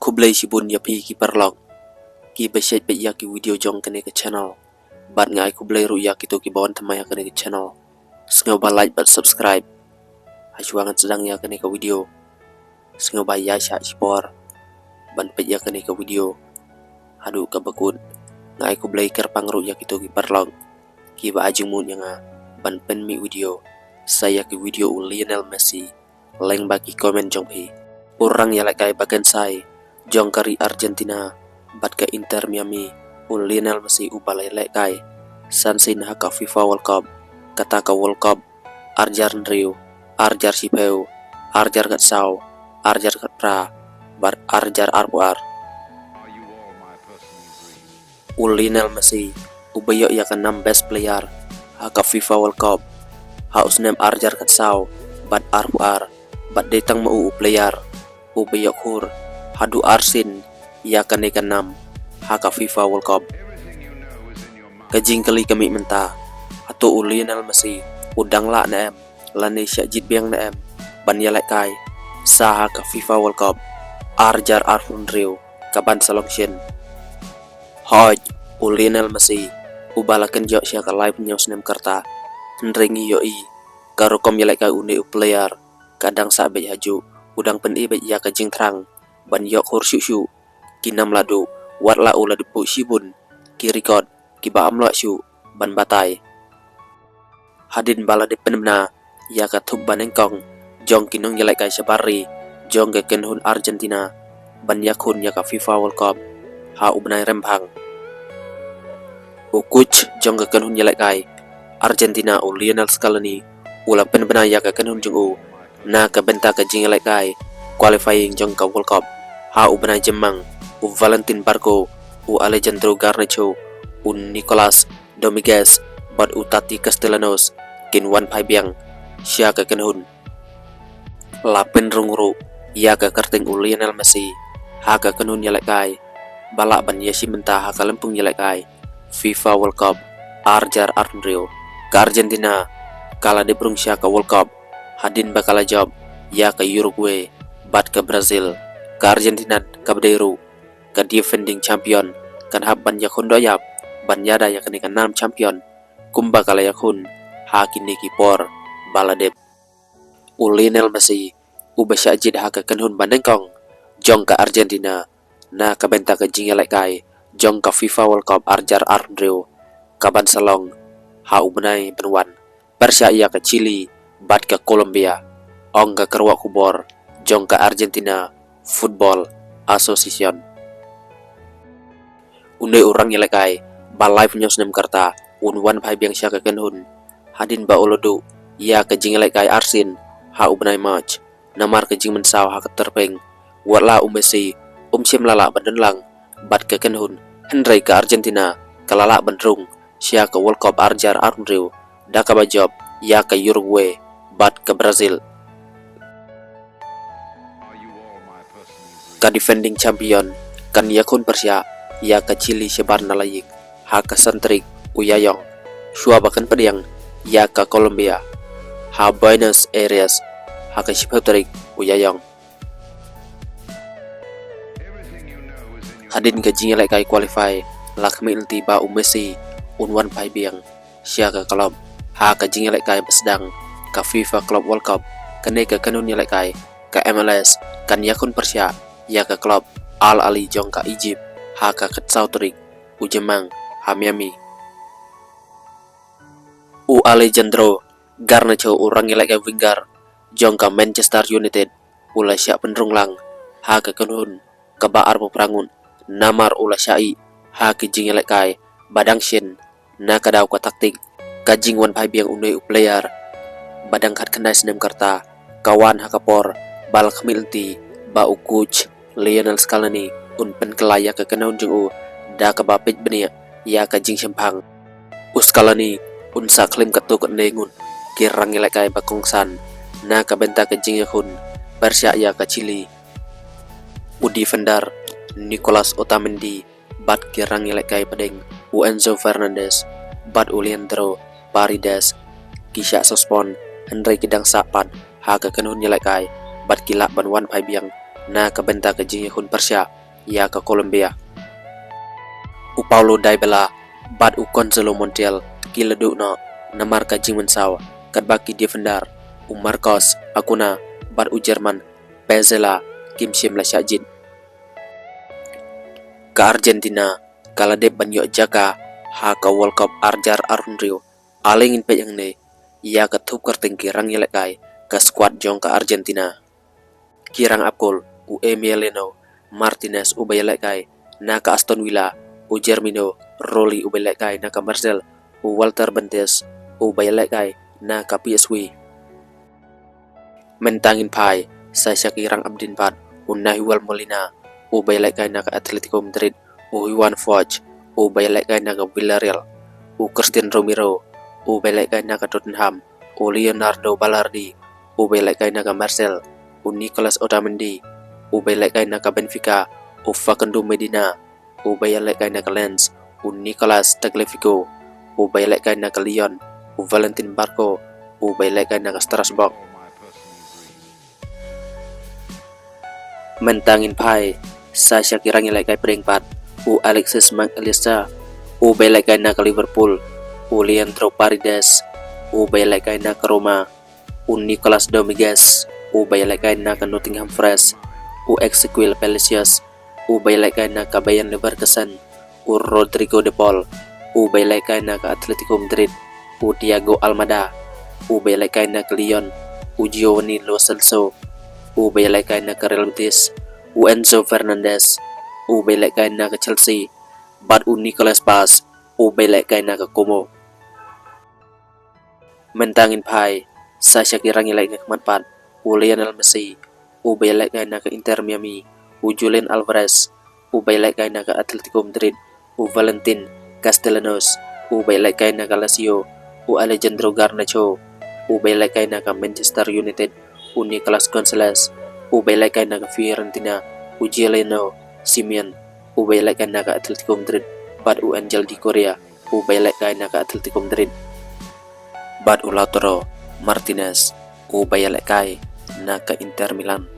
Kublai Shibun Yapi ki perlog ki beset pe ya ki video jong kene ke channel bat ngai kublai ru ya ki to ki bawon tamaya kene ke channel sngo ba like bat subscribe hajuangan sedang ya kene ke video sngo ba ya sha spor ban pe ya kene ke video hadu ka bakun ngai kublai ker pangru ya ki to ki perlog ki ba ajung mun yang ban pen mi video saya ki video Lionel Messi leng bagi komen jong hi orang ya lakai bagan sai jong kari Argentina bat ke Inter Miami Lionel Messi ubalai lakai sansin haka FIFA World Cup kata ka World Cup arjar Rio arjar Sipeu arjar kat sau arjar kat pra bar arjar arbuar Lionel Messi ubayo ya kan 6 best player haka FIFA World Cup haus nem arjar kat sau bat arbuar bat datang mau player ubayo kur hadu arsin ya kan 6 haka FIFA World Cup kajing kali kami menta atau Lionel Messi udang la na em lani syajit biang na em ban ya kai sa haka FIFA World Cup arjar arfun rio kaban selection hoj Lionel Messi ubalakan jok syaka live news nem karta nrengi yoi karo kom ya kai une player kadang sabe haju udang pen ibe ya kajing terang ban yok hor syu kinam ladu wat la ula depu shibun ki record ki ba amlo syu ban batai hadin bala de penmna ya ka thub baneng kong jong kinong yalai kai sabari jong ke ken hun Argentina ban yakun ya ka FIFA World Cup ha ubnai rempang ukuch jong ke ken hun yalai kai Argentina Lionel Scaloni ula penbna ya ka ken hun jong na ka benta ka jing yalai kai qualifying jong ka World Cup ha ubnai jemang Valentin Barco Alejandro Garnacho Nicolas Dominguez bat Tati Castellanos kin wan pai biang sia ka kenhun lapen rungru ya ka karting Lionel Messi ha ka kenhun yalai kai bala ban yasi menta ha ka lempung yalai kai FIFA World Cup arjar Rio ka Argentina kala de brung sia ka World Cup hadin bakala job ya ka Uruguay bat ka Brazil ka Argentina ka Bderu ka defending champion kan habban yakun doyap ban yada ya kene kan 6 champion kumba kala yakun hakin niki por baladep Lionel Messi ubasya jid haka kanhun bandengkong jong ka Argentina na ka benta ka jingelai kai jong ka FIFA World Cup arjar Rio kaban salong ha ubnai benwan Persya ya ka Chili bat ka Colombia ong ka kerwa kubor jong ka Argentina Football Association unde orang yalai kai ba live news nem karta wan pai biang syaka kenhun hadin ba olodu ya ke jingelai kai arsin ha ubnai match namar ke jing mensau ha terpeng wala Messi sim lala bandenlang bat ke kenhun henry ke Argentina kalala bandrung syaka World Cup arjar Rio daka ba job ya ke Uruguay bat ke Brazil ka defending champion kan yakun Persya ya ka Chili sebar nalayik ha ka sentrik uyayong shua bakan pediang ya ka Colombia ha Buenos Aires ha ka Shipotrik uyayong hadin ka jingelai kai qualify lakmi ulti ba Messi unwan pai biang sia ka club ha ka jingelai kai besdang ka FIFA Club World Cup kane ka kanun yalai kai ka MLS kan yakun Persya ya ka club Al Ali jong ka Egypt ha ka Sautrik Ujemang ha Miami Alejandro Garnacho orang yalai ka winger jong ka Manchester United ula sya penrung lang ha ka kanhun ka ba arbo prangun namar ula syai ha ki jing yalai kai badang shin na ka daw ka taktik ka jing wan pai biang unai player badang khat khandai sinem karta kawan ha kapor bal khmilti ba ukuch Lionel Scaloni un pen kelaya ke kenaun jeng da ka bapit benia ya ka jing sempang Scaloni un sa klim ketuk nengun kirang yalai kai bakongsan na ka benta ke jing yakun Persya ya ka Chili defender Nicolas Otamendi bat kirang yalai kai pedeng Enzo Fernandez bat Leandro Paredes kisya sospon Henry kidang sapan ha ka kenun yalai kai bat kilak ban wan pai biang na ka benta ka jing yakun Persya ya ke Colombia. U Paulo Dybala bat u Gonzalo Montiel kila dukno na marka jingman sawa kat baki defender u Marcos Acuna bat u Jerman Pezzella kim sim la syajin. Ka Argentina kala de banyo jaka ha ka World Cup arjar arunrio alingin pe yang ne ya ka thup kartengki rang yelek kai ka squad jong ka Argentina. Kirang Apkol u Emiliano Martinez u bayelek kai na ka Aston Villa u Jermino Rolly u bayelek kai na ka Marcel u Walter Benitez u bayelek kai na ka PSV. Mentangin pai sa Shakirang Abdin Pat u Nahuel Molina u bayelek kai na ka Atletico Madrid u Juan Foch u bayelek kai na ka Villarreal u Christian Romero u bayelek kai na ka Tottenham u Leonardo Ballardi u bayelek kai na ka Marcel u Nicolas Otamendi u bayelek kai na ka Benfica u Facundo Medina u bayelek kai na ka Lens u Nicolas Tagliafico u bayelek kai na ka Lyon u Valentin Barco u bayelek kai na ka Strasbourg. Mentangin pai sa Shakirang yelek kai peringpat u Alexis McAllister u bayelek kai na ka Liverpool u Leandro Paredes u bayelek kai na ka Roma u Nicolas Dominguez u bayelek kai na ka Nottingham Forest u Ezequiel Palacios u bayelek kai na ka Bayer Leverkusen u Rodrigo de Paul u bayelek kai na ka Atletico Madrid u Thiago Almada u bayelek kai na ka Lyon u Giovanni Lo Celso u bayelek kai na ka Real Betis u Enzo Fernandez u bayelek kai na ka Chelsea bat u Nicolas Paz u bayelek kai na ka Como. Mentangin pai sa Shakirang yelek na kematpat u Lionel Messi u bayelek kai na ka Inter Miami u Julian Alvarez u bayelek kai na ka Atletico Madrid u Valentin Castellanos u bayelek kai na ka Lazio u Alejandro Garnacho u bayelek kai na ka Manchester United u Nicolas Gonzalez u bayelek kai na ka Fiorentina u Giuliano Simeone u bayelek kai na ka Atletico Madrid bat u Angel Di Maria u bayelek kai na ka Atletico Madrid bat u Lautaro Martinez u bayelek kai na ka Inter Milan.